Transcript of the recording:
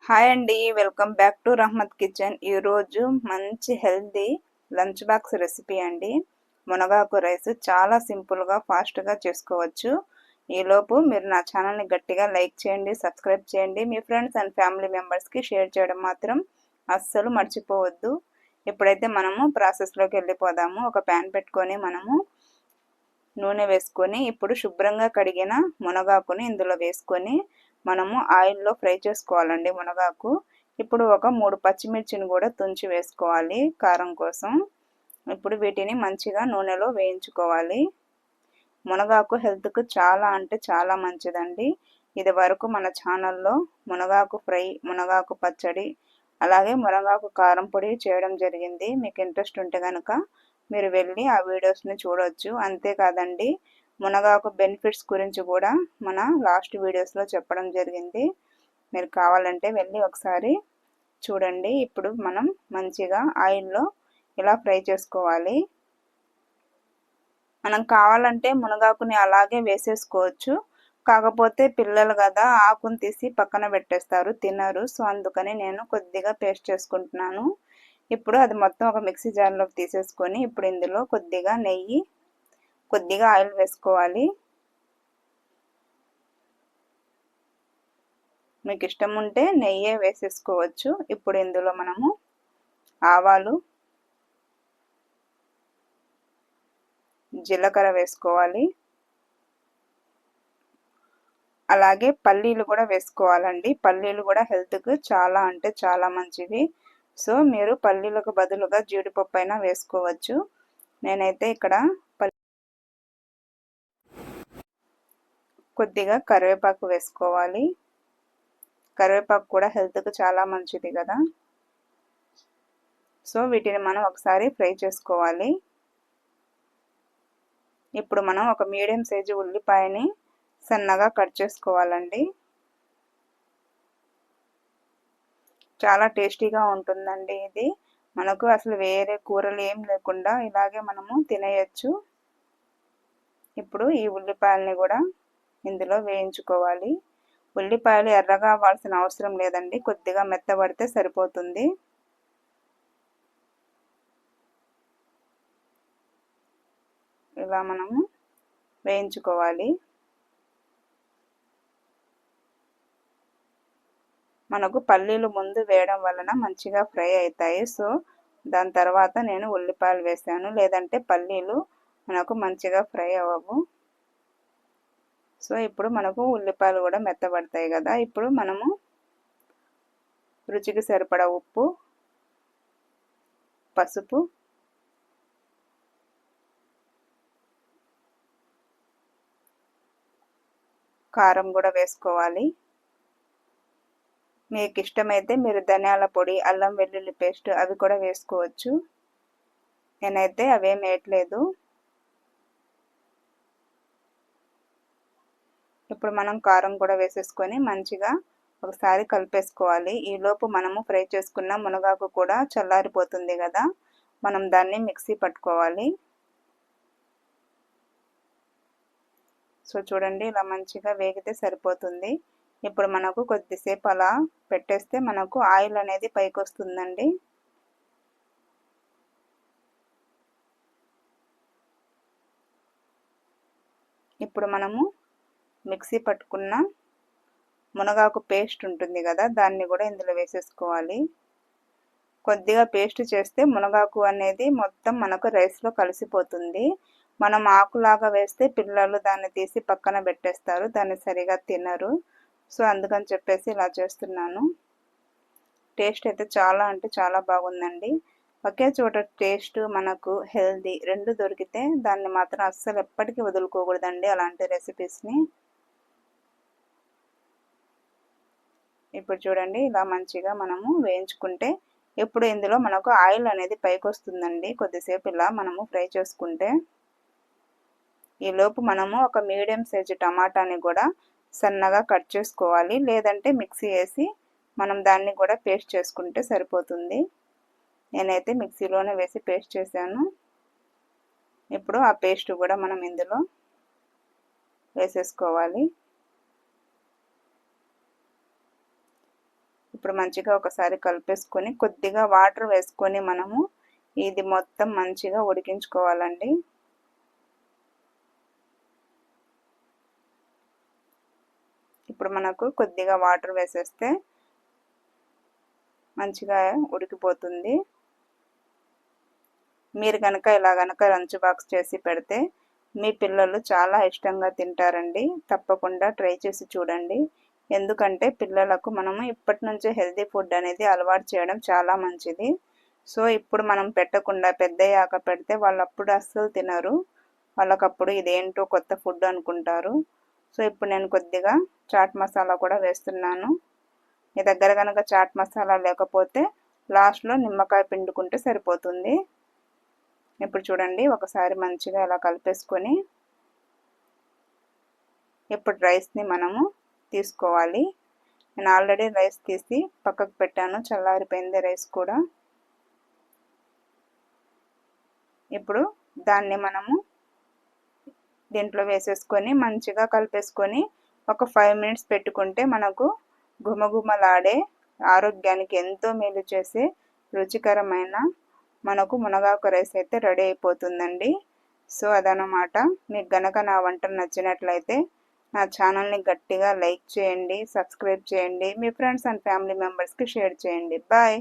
Hi అండి, welcome back to Rahmat kitchen. ఈరోజు మంచి హెల్తీ లంచ్ బాక్స్ రెసిపీ అండి. మునగాకు రైస్ చాలా సింపుల్గా ఫాస్ట్గా చేసుకోవచ్చు. ఈలోపు మీరు నా ఛానల్ని గట్టిగా లైక్ చేయండి, సబ్స్క్రైబ్ చేయండి. మీ ఫ్రెండ్స్ అండ్ ఫ్యామిలీ మెంబర్స్కి షేర్ చేయడం మాత్రం అస్సలు మర్చిపోవద్దు. ఇప్పుడైతే మనము ప్రాసెస్లోకి వెళ్ళిపోదాము. ఒక ప్యాన్ పెట్టుకొని మనము నూనె వేసుకొని ఇప్పుడు శుభ్రంగా కడిగిన మునగాకుని ఇందులో వేసుకొని మనము ఆయిల్లో ఫ్రై చేసుకోవాలండి మునగాకు. ఇప్పుడు ఒక 3 పచ్చిమిర్చిని కూడా తుంచి వేసుకోవాలి కారం కోసం. ఇప్పుడు వీటిని మంచిగా నూనెలో వేయించుకోవాలి. మునగాకు హెల్త్కు చాలా అంటే చాలా మంచిదండి. ఇది వరకు మన ఛానల్లో మునగాకు ఫ్రై, మునగాకు పచ్చడి, అలాగే మునగాకు కారం పొడి చేయడం జరిగింది. మీకు ఇంట్రెస్ట్ ఉంటే కనుక మీరు వెళ్ళి ఆ వీడియోస్ని చూడవచ్చు. అంతేకాదండి, మునగాకు బెనిఫిట్స్ గురించి కూడా మన లాస్ట్ వీడియోస్లో చెప్పడం జరిగింది. మీరు కావాలంటే వెళ్ళి ఒకసారి చూడండి. ఇప్పుడు మనం మంచిగా ఆయిల్లో ఇలా ఫ్రై చేసుకోవాలి. మనం కావాలంటే మునగాకుని అలాగే వేసేసుకోవచ్చు. కాకపోతే పిల్లలు కదా ఆకుని తీసి పక్కన పెట్టేస్తారు, తినరు. సో అందుకని నేను కొద్దిగా పేస్ట్ చేసుకుంటున్నాను. ఇప్పుడు అది మొత్తం ఒక మిక్సీ జార్లోకి తీసేసుకొని ఇప్పుడు ఇందులో కొద్దిగా నెయ్యి, కొద్దిగా ఆయిల్ వేసుకోవాలి. మీకు ఇష్టం ఉంటే నెయ్యే వేసేసుకోవచ్చు. ఇప్పుడు ఇందులో మనము ఆవాలు, జీలకర్ర వేసుకోవాలి. అలాగే పల్లీలు కూడా వేసుకోవాలండి. పల్లీలు కూడా హెల్త్కు చాలా అంటే చాలా మంచివి. సో మీరు పల్లీలకు బదులుగా జీడిపప్పు అయినా వేసుకోవచ్చు. నేనైతే ఇక్కడ కొద్దిగా కరివేపాకు వేసుకోవాలి. కరివేపాకు కూడా హెల్త్కు చాలా మంచిది కదా. సో వీటిని మనం ఒకసారి ఫ్రై చేసుకోవాలి. ఇప్పుడు మనం ఒక మీడియం సైజు ఉల్లిపాయని సన్నగా కట్ చేసుకోవాలండి. చాలా టేస్టీగా ఉంటుందండి ఇది. మనకు అసలు వేరే కూరలు ఏం లేకుండా ఇలాగే మనము తినేయచ్చు. ఇప్పుడు ఈ ఉల్లిపాయలని కూడా ఇందులో వేయించుకోవాలి. ఉల్లిపాయలు ఎర్రగా అవ్వాల్సిన అవసరం లేదండి, కొద్దిగా మెత్తబడితే సరిపోతుంది. ఇలా మనము వేయించుకోవాలి. మనకు పల్లీలు ముందు వేయడం వలన మంచిగా ఫ్రై అవుతాయి. సో దాని తర్వాత నేను ఉల్లిపాయలు వేసాను, లేదంటే పల్లీలు మనకు మంచిగా ఫ్రై అవ్వవు. సో ఇప్పుడు మనకు ఉల్లిపాయలు కూడా మెత్తబడతాయి కదా. ఇప్పుడు మనము రుచికి సరిపడా ఉప్పు, పసుపు, కారం కూడా వేసుకోవాలి. మీకు ఇష్టమైతే మీరు ధనియాల పొడి, అల్లం వెల్లుల్లి పేస్ట్ అవి కూడా వేసుకోవచ్చు. నేనైతే అవేం వేయట్లేదు. ఇప్పుడు మనం కారం కూడా వేసేసుకొని మంచిగా ఒకసారి కలిపేసుకోవాలి. ఈలోపు మనము ఫ్రై చేసుకున్న మునగాకు కూడా చల్లారిపోతుంది కదా, మనం దాన్ని మిక్సీ పట్టుకోవాలి. సో చూడండి, ఇలా మంచిగా వేగితే సరిపోతుంది. ఇప్పుడు మనకు కొద్దిసేపు అలా పెట్టేస్తే మనకు ఆయిల్ అనేది పైకి వస్తుందండి. ఇప్పుడు మనము మిక్సీ పట్టుకున్న మునగాకు పేస్ట్ ఉంటుంది కదా, దాన్ని కూడా ఇందులో వేసేసుకోవాలి. కొద్దిగా పేస్ట్ చేస్తే మునగాకు అనేది మొత్తం మనకు రైస్లో కలిసిపోతుంది. మనం ఆకులాగా వేస్తే పిల్లలు దాన్ని తీసి పక్కన పెట్టేస్తారు, దాన్ని సరిగా తినరు. సో అందుకని చెప్పేసి ఇలా చేస్తున్నాను. టేస్ట్ అయితే చాలా అంటే చాలా బాగుందండి. ఒకే చోట టేస్ట్ మనకు హెల్దీ రెండు దొరికితే దాన్ని మాత్రం అస్సలు ఎప్పటికీ వదులుకోకూడదండి, అలాంటి రెసిపీస్ని. ఇప్పుడు చూడండి, ఇలా మంచిగా మనము వేయించుకుంటే ఇప్పుడు ఇందులో మనకు ఆయిల్ అనేది పైకి వస్తుందండి. కొద్దిసేపు ఇలా మనము ఫ్రై చేసుకుంటే ఈలోపు మనము ఒక మీడియం సైజు టమాటాని కూడా సన్నగా కట్ చేసుకోవాలి, లేదంటే మిక్సీ వేసి మనం దాన్ని కూడా పేస్ట్ చేసుకుంటే సరిపోతుంది. నేనైతే మిక్సీలోనే వేసి పేస్ట్ చేశాను. ఇప్పుడు ఆ పేస్ట్ కూడా మనం ఇందులో వేసేసుకోవాలి. ఇప్పుడు మంచిగా ఒకసారి కలిపేసుకొని కొద్దిగా వాటర్ వేసుకొని మనము ఇది మొత్తం మంచిగా ఉడికించుకోవాలండి. ఇప్పుడు మనకు కొద్దిగా వాటర్ వేసేస్తే మంచిగా ఉడికిపోతుంది. మీరు కనుక ఇలా కనుక లంచ్ బాక్స్ చేసి పెడితే మీ పిల్లలు చాలా ఇష్టంగా తింటారండి. తప్పకుండా ట్రై చేసి చూడండి. ఎందుకంటే పిల్లలకు మనము ఇప్పటి నుంచే హెల్తీ ఫుడ్ అనేది అలవాటు చేయడం చాలా మంచిది. సో ఇప్పుడు మనం పెట్టకుండా పెద్దయ్యాక పెడితే వాళ్ళు అప్పుడు అస్సలు తినరు. వాళ్ళకప్పుడు ఇదేంటో కొత్త ఫుడ్ అనుకుంటారు. సో ఇప్పుడు నేను కొద్దిగా చాట్ మసాలా కూడా వేస్తున్నాను. మీ దగ్గర కనుక చాట్ మసాలా లేకపోతే లాస్ట్లో నిమ్మకాయ పిండుకుంటే సరిపోతుంది. ఇప్పుడు చూడండి ఒకసారి మంచిగా ఇలా కలిపేసుకొని ఇప్పుడు రైస్ని మనము తీసుకోవాలి. నేను ఆల్రెడీ రైస్ తీసి పక్కకు పెట్టాను, చల్లారిపోయింది రైస్ కూడా. ఇప్పుడు దాన్ని మనము దీంట్లో వేసేసుకొని మంచిగా కలిపేసుకొని ఒక 5 మినిట్స్ పెట్టుకుంటే మనకు గుమగుమలాడే ఆరోగ్యానికి ఎంతో మేలు చేసే రుచికరమైన మనకు మునగాకు రైస్ అయితే రెడీ అయిపోతుందండి. సో అదనమాట. మీకు గనక నా వంట నచ్చినట్లయితే నా ఛానల్ని గట్టిగా లైక్ చేయండి, సబ్స్క్రైబ్ చేయండి, మీ ఫ్రెండ్స్ అండ్ ఫ్యామిలీ మెంబర్స్కి షేర్ చేయండి. బాయ్.